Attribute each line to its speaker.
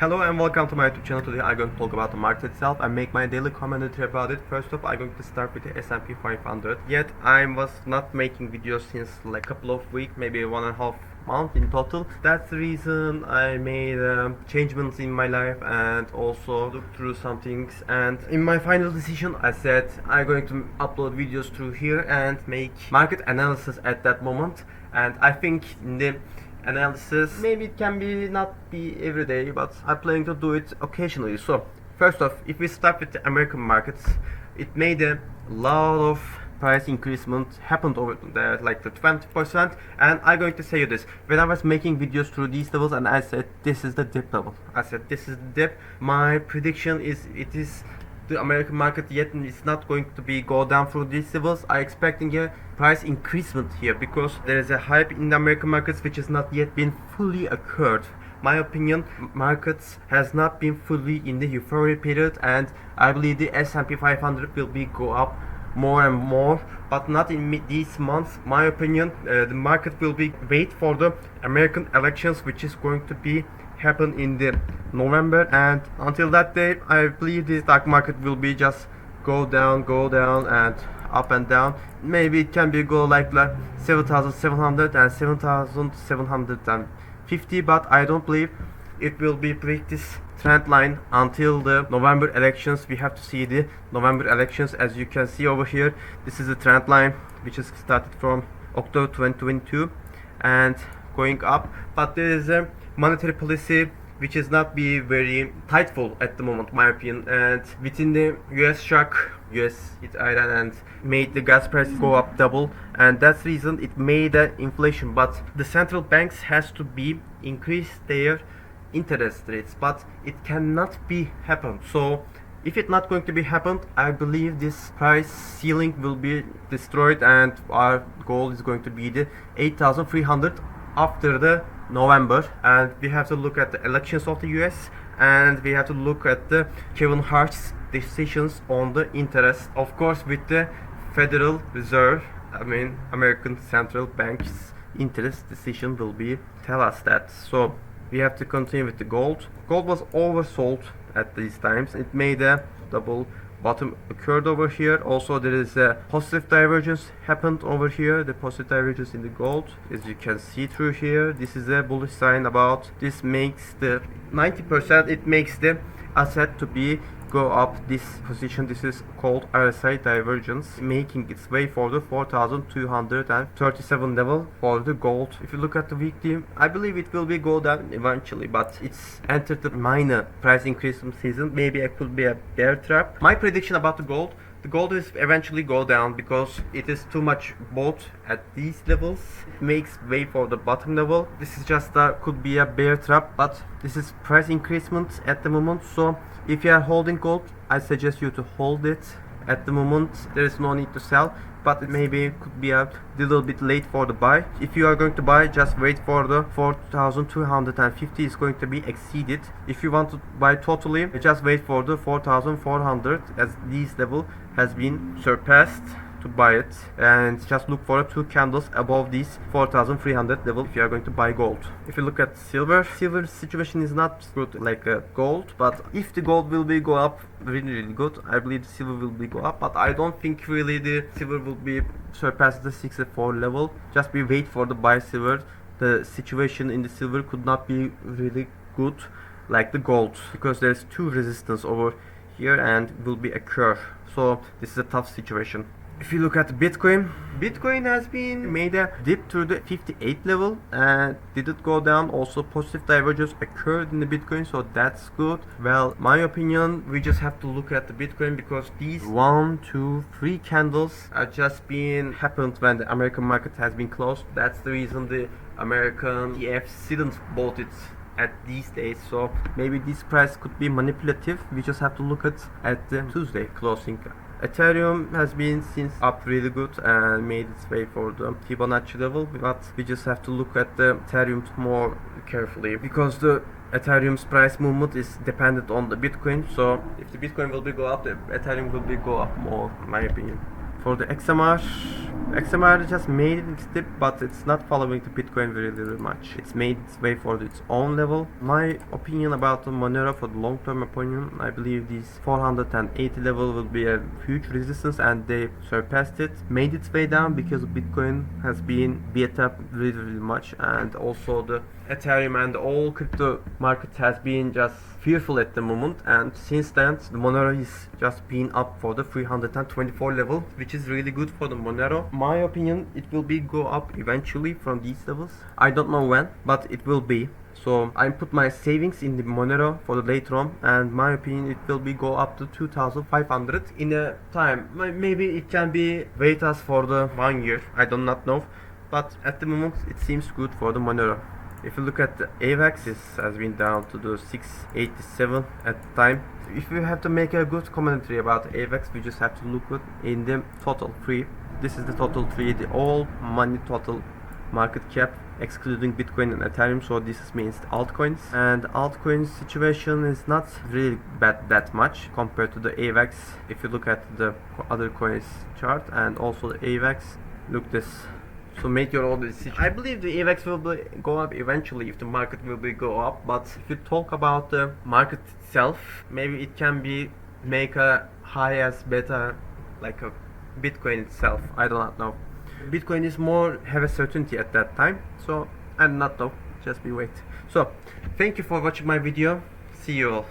Speaker 1: Hello and welcome to my YouTube channel. Today I'm going to talk about the market itself and make my daily commentary about it. First off, I'm going to start with the S&P 500. Yet I was not making videos since like a couple of weeks, maybe 1.5 months in total. That's the reason I made changements in my life and also looked through some things. And in my final decision, I said I'm going to upload videos through here and make market analysis at that moment. And I think in the analysis maybe it can be not be every day, but I'm planning to do it occasionally. So first off, if we start with the American markets, it made a lot of price increasement happened over there, like the 20%. And I'm going to say you this, when I was making videos through these levels and I said this is the dip level, I said this is the dip, my prediction is it is the American market yet it's not going to be go down through these levels. I expecting a price increasement here because there is a hype in the American markets which has not yet been fully occurred. My opinion, markets has not been fully in the euphoria period, and I believe the S&P 500 will be go up more and more, but not in these months. My opinion, the market will be wait for the American elections, which is going to be happen in the November, and until that day I believe the stock market will be just go down and up and down. Maybe it can be go like 7,700 and 7,750, but I don't believe it will be break this trend line until the November elections. We have to see the November elections. As you can see over here, this is the trend line which is started from October 2022 and going up, but there is a monetary policy which is not be very tightful at the moment, my opinion. And within the US shock, US hit Iran and made the gas price go up double, and that's the reason it made an inflation. But the central banks has to be increase their interest rates, but it cannot be happen. So if it's not going to be happened, I believe this price ceiling will be destroyed, and our goal is going to be the 8,300 after the November. And we have to look at the elections of the US, and we have to look at the Kevin Hart's decisions on the interest, of course with the Federal Reserve, American Central Bank's interest decision will be tell us that. So we have to continue with the gold. Gold was oversold at these times. It made a double bottom occurred over here. Also there is a positive divergence happened over here, the positive divergence in the gold, as you can see through here. This is a bullish sign about this makes the 90%, it makes the asset to be go up this position. This is called RSI divergence, making its way for the 4,237 level for the gold. If you look at the weekly, I believe it will be go down eventually, but it's entered the minor price increase season. Maybe it could be a bear trap. My prediction about the gold is eventually go down because it is too much bought at these levels. It makes way for the bottom level. This is just could be a bear trap, but this is price increasement at the moment. So if you are holding gold, I suggest you to hold it at the moment. There is no need to sell, but it maybe could be a little bit late for the buy. If you are going to buy, just wait for the 4,250 is going to be exceeded. If you want to buy totally, just wait for the 4,400 as this level has been surpassed to buy it, and just look for 2 candles above this 4,300 level if you are going to buy gold. If you look at silver situation is not good like gold, but if the gold will be go up really good, I believe the silver will be go up, but I don't think really the silver will be surpass the 64 level. Just be wait for the buy silver. The situation in the silver could not be really good like the gold because there's 2 resistance over here and will be occur. So this is a tough situation. If you look at Bitcoin has been made a dip to the 58 level and didn't go down. Also positive divergence occurred in the Bitcoin, so that's good. Well, my opinion, we just have to look at the Bitcoin because these 1, 2, 3 candles are just been happened when the American market has been closed. That's the reason the American ETFs didn't bought it at these days. So maybe this price could be manipulative. We just have to look at the Tuesday closing. Ethereum has been since up really good and made its way for the Fibonacci level, but we just have to look at the Ethereum more carefully because the Ethereum's price movement is dependent on the Bitcoin. So if the Bitcoin will be go up, the Ethereum will be go up more, in my opinion. For the XMR just made its dip, but it's not following the Bitcoin very much. It's made its way for its own level. My opinion about the Monero, for the long-term opinion, I believe this 480 level will be a huge resistance, and they surpassed it. Made its way down because Bitcoin has been beat up really much, and also the Ethereum and all crypto market has been just fearful at the moment, and since then the Monero is just been up for the 324 level, which is really good for the Monero. My opinion, it will be go up eventually from these levels. I don't know when, but it will be. So I put my savings in the Monero for the later on, and my opinion, it will be go up to 2500 in a time. Maybe it can be wait us for the 1 year, I do not know, but at the moment it seems good for the Monero. If you look at the AVAX, this has been down to the 687 at the time. If you have to make a good commentary about AVAX, we just have to look at in the total free. This is the total free, the all money total market cap, excluding Bitcoin and Ethereum. So this means the altcoins, and altcoins situation is not really bad that much compared to the AVAX. If you look at the other coins chart and also the AVAX, look this. So make your own decision. I believe the AVAX will go up eventually if the market will go up, but if you talk about the market itself, maybe it can be make a high as beta like a Bitcoin itself. I do not know. Bitcoin is more have a certainty at that time, so I do not know. Just be wait. So thank you for watching my video. See you all.